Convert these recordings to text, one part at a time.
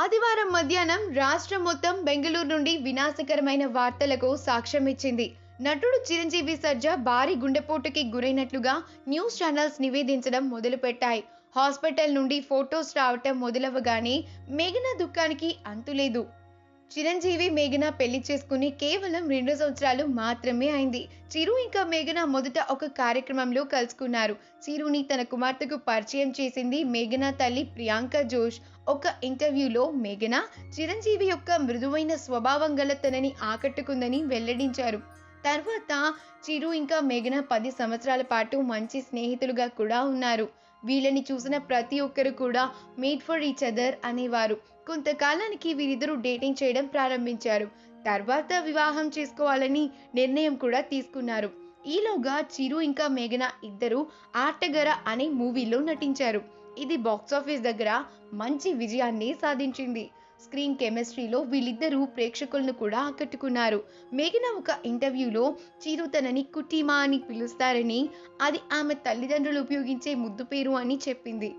ఆదివారం మధ్యాహ్నం రాష్ట్రం మొత్తం బెంగళూరు నుండి వినాశకరమైన వార్తలకు సాక్ష్యం ఇచ్చింది. నటుడు చిరంజీవి సర్జా భారీ గుండెపోటుకి గురైనట్లుగా న్యూస్ ఛానల్స్ నివేదించడం మొదలుపెట్టాయి. హాస్పిటల్ నుండి ఫోటోస్ రావటం మొదలవగానే మేఘనా దుఃఖానికి అంతులేదు. చిరంజీవి మేఘనా పెళ్లి చేసుకుని కేవలం 2 సంవత్సరాలు మాత్రమే అయింది. చిరు ఇంకా మేఘనా మొదట ఒక కార్యక్రమంలో కలుసుకున్నారు. చిరుని తన కుమార్తెకు పరిచయం చేసింది మేఘనా తల్లి ప్రియాంక జోష్. ఒక ఇంటర్వ్యూలో మేఘనా చిరంజీవి యొక్క మృదువైన స్వభావం గల తనని ఆకట్టుకుందని వెల్లడించారు. తర్వాత చిరు ఇంకా మేఘనా 10 సంవత్సరాల పాటు మంచి స్నేహితులుగా కూడా ఉన్నారు. వీళ్ళని చూసిన ప్రతి ఒక్కరు కూడా మేడ్ ఫర్ ఈచ్ అదర్ అనేవారు. కొంతకాలానికి వీరిద్దరూ డేటింగ్ చేయడం ప్రారంభించారు. తర్వాత వివాహం చేసుకోవాలని నిర్ణయం కూడా తీసుకున్నారు. ఈలోగా చిరు ఇంకా మేఘనా ఇద్దరు ఆటగర అనే మూవీలో నటించారు. ఇది బాక్సాఫీస్ దగ్గర మంచి విజయాన్ని సాధించింది. స్క్రీన్ కెమిస్ట్రీలో వీళ్ళిద్దరూ ప్రేక్షకులను కూడా ఆకట్టుకున్నారు. మేఘనా ఒక ఇంటర్వ్యూలో చిరు తనని కుటీమా అని పిలుస్తారని, అది ఆమె తల్లిదండ్రులు ఉపయోగించే ముద్దు పేరు అని చెప్పింది.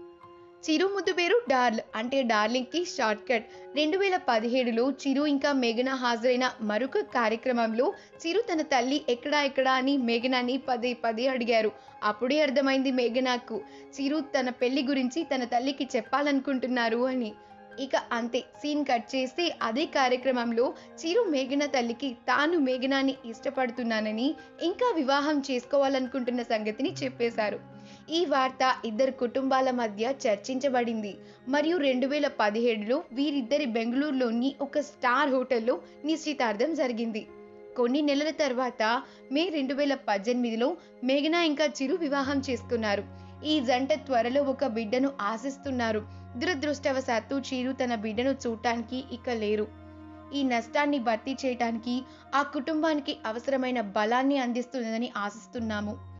చిరు ముద్దు పేరు డార్ల్, అంటే డార్లింగ్ కి షార్ట్ కట్. 2017లో చిరు ఇంకా మేఘనా హాజరైన మరొక కార్యక్రమంలో చిరు తన తల్లి ఎక్కడా అని మేఘనాని పదే అడిగారు. అప్పుడే అర్థమైంది మేఘనాకు చిరు తన పెళ్లి గురించి తన తల్లికి చెప్పాలనుకుంటున్నారు అని. ఇక అంతే, సీన్ కట్ చేస్తే అదే కార్యక్రమంలో చిరు మేఘనా తల్లికి తాను మేఘనాని ఇష్టపడుతున్నానని, ఇంకా వివాహం చేసుకోవాలనుకుంటున్న సంగతిని చెప్పేశారు. ఈ వార్త ఇద్దరు కుటుంబాల మధ్య చర్చించబడింది. మరియు 2017లో వీరిద్దరి బెంగళూరులోని ఒక స్టార్ హోటల్లో నిశ్చితార్థం జరిగింది. కొన్ని నెలల తర్వాత మే 2018లో మేఘనా ఇంకా చిరు వివాహం చేసుకున్నారు. ఈ జంట త్వరలో ఒక బిడ్డను ఆశిస్తున్నారు. దురదృష్టవశాత్తు చిరు తన బిడ్డను చూడటానికి ఇక లేరు. ఈ నష్టాన్ని భర్తీ చేయడానికి ఆ కుటుంబానికి అవసరమైన బలాన్ని అందిస్తుందని ఆశిస్తున్నాము.